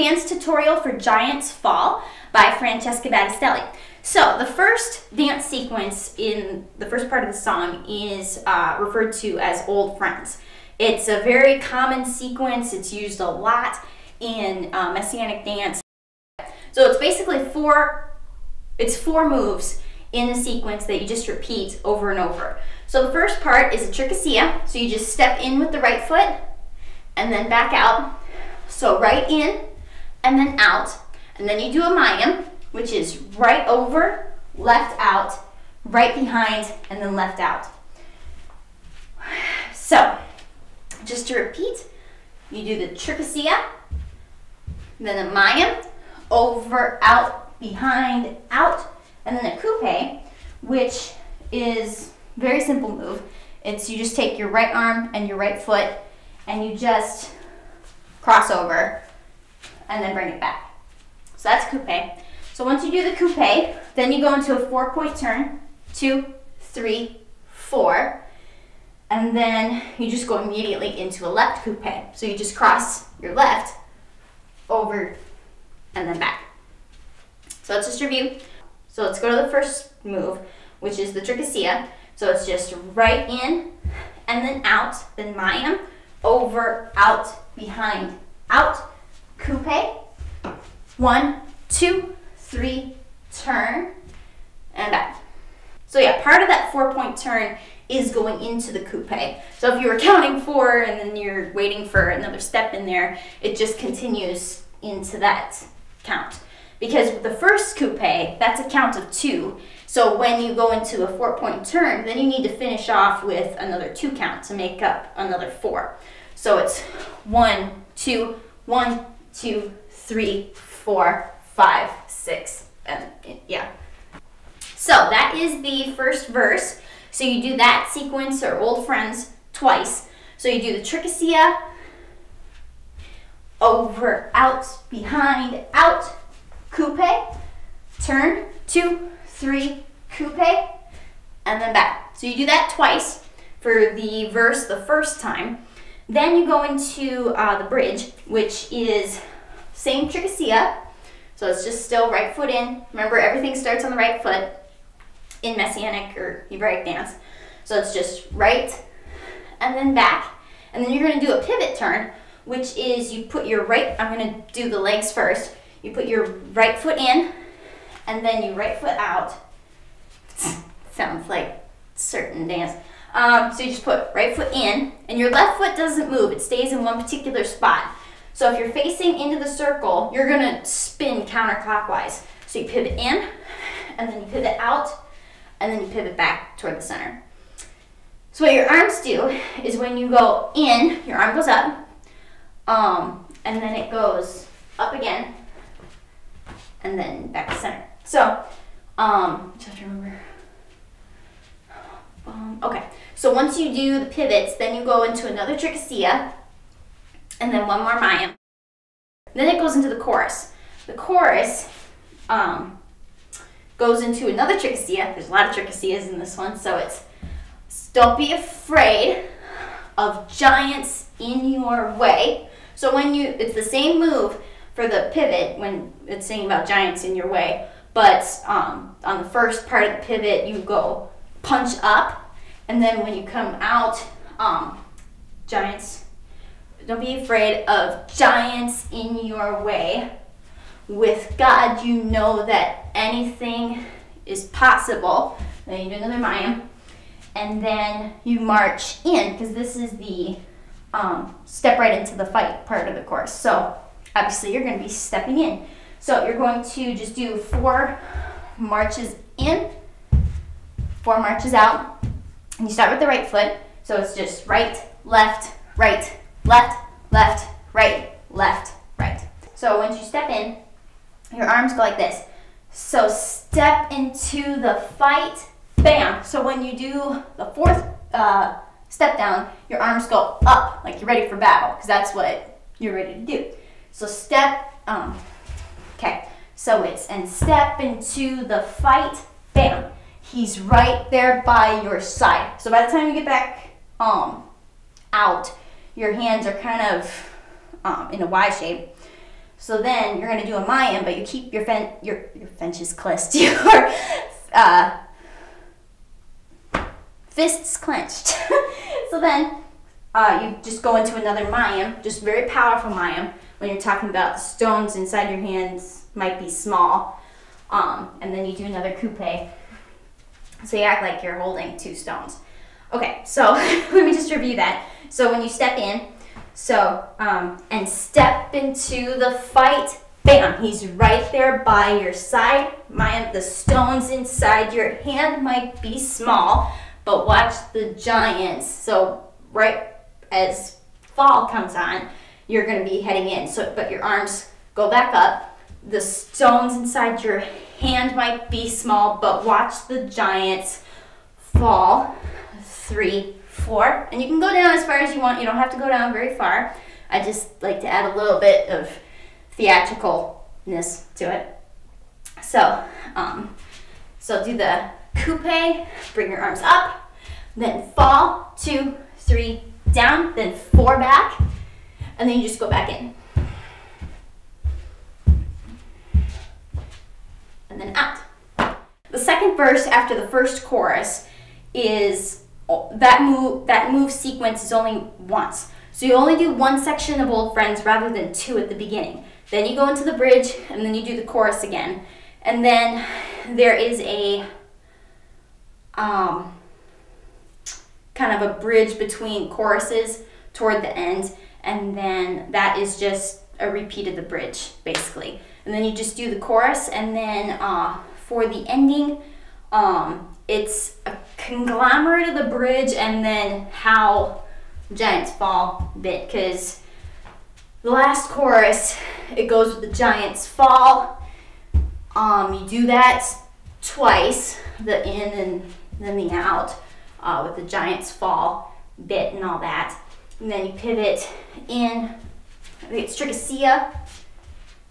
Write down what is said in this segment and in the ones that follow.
dance tutorial for Giants Fall by Francesca Battistelli. So the first dance sequence in the first part of the song is referred to as Old Friends. It's a very common sequence. It's used a lot in Messianic dance. So it's basically four moves in a sequence that you just repeat over and over. So the first part is a trichosia. So you just step in with the right foot and then back out. So right in and then out. And then you do a mayim, which is right over, left out, right behind, and then left out. So just to repeat, you do the trichosia, then a mayim, over, out, behind, out, and then a coupe, which is a very simple move. It's you just take your right arm and your right foot and you just cross over and then bring it back. So that's coupe. So once you do the coupe, then you go into a 4-point turn, 2, 3, 4, and then you just go immediately into a left coupe. So you just cross your left over and then back. So let's just review. So let's go to the first move, which is the trichosia. So it's just right in and then out, then mayim, over, out, behind, out, coupe, 1, 2, 3, turn, and back. So yeah, part of that 4-point turn is going into the coupe. So if you were counting 4 and then you're waiting for another step in there, it just continues into that count. Because with the first coupe, that's a count of 2. So when you go into a 4-point turn, then you need to finish off with another 2 count to make up another 4. So it's 1, 2, 1, 2, 3, 4, 5, 6, and yeah. So that is the first verse. So you do that sequence or Old Friends twice. So you do the trichosia, over, out, behind, out, coupe, turn, 2, 3, coupe, and then back. So you do that twice for the verse the first time. Then you go into the bridge, which is same trichosia. So it's just still right foot in. Remember, everything starts on the right foot in Messianic or Hebraic dance. So it's just right and then back. And then you're going to do a pivot turn, which is you put your right, I'm going to do the legs first. You put your right foot in and then you right foot out. Sounds like certain dance. So you just put right foot in and your left foot doesn't move. It stays in one particular spot. So if you're facing into the circle, you're going to spin counterclockwise. So you pivot in and then you pivot out and then you pivot back toward the center. So what your arms do is when you go in, your arm goes up and then it goes up again and then back to center. So just have to remember. Okay, so once you do the pivots, then you go into another trichosia and then one more mayim. Then it goes into the chorus. The chorus goes into another trichosia. There's a lot of trichosias in this one, so it's don't be afraid of giants in your way. So when it's the same move for the pivot when it's saying about giants in your way, but on the first part of the pivot you go punch up, and then when you come out, giants, don't be afraid of giants in your way. With God, you know that anything is possible. Then you do another mayim, and then you march in, because this is the step right into the fight part of the course. So obviously you're going to be stepping in. So you're going to just do 4 marches in, 4 marches out, and you start with the right foot. So it's just right, left, right, left, left, right, left, right. So once you step in, your arms go like this. So step into the fight, bam. So when you do the 4th step down, your arms go up like you're ready for battle, because that's what you're ready to do. So step, okay. So it's, and step into the fight, bam. He's right there by your side. So by the time you get back out, your hands are kind of in a Y shape. So then you're going to do a Mayan, but you keep your fences clenched, your fists clenched. So then you just go into another Mayam, just very powerful Mayam, when you're talking about the stones inside your hands might be small. And then you do another coupe. So you act like you're holding 2 stones. Okay, so let me just review that. So when you step in, and step into the fight, bam, he's right there by your side. The stones inside your hand might be small, but watch the giants. So right as fall comes on, you're going to be heading in. So, but your arms go back up. The stones inside your hand might be small, but watch the giants fall. 3, 4, and you can go down as far as you want. You don't have to go down very far. I just like to add a little bit of theatricalness to it. So, so do the coupe, bring your arms up, then fall, 2, 3, down, then 4 back, and then you just go back in. And then out. The second verse after the first chorus is that move sequence is only once. So you only do 1 section of Old Friends rather than 2 at the beginning. Then you go into the bridge and then you do the chorus again. And then there is a kind of a bridge between choruses toward the end, and then that is just a repeat of the bridge basically. And then you just do the chorus, and then for the ending, it's a conglomerate of the bridge and then how giants fall bit, because the last chorus, it goes with the giants fall. You do that twice, the in and then the out, with the giants fall bit and all that. And then you pivot in, I think it's trichosia,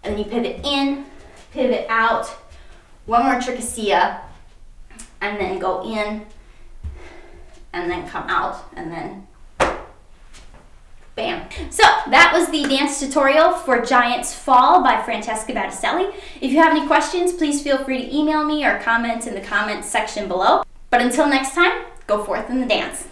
and then you pivot in, pivot out, 1 more trichosia, and then go in, and then come out, and then bam. So that was the dance tutorial for Giants Fall by Francesca Battistelli. If you have any questions, please feel free to email me or comment in the comments section below. But until next time, go forth in the dance.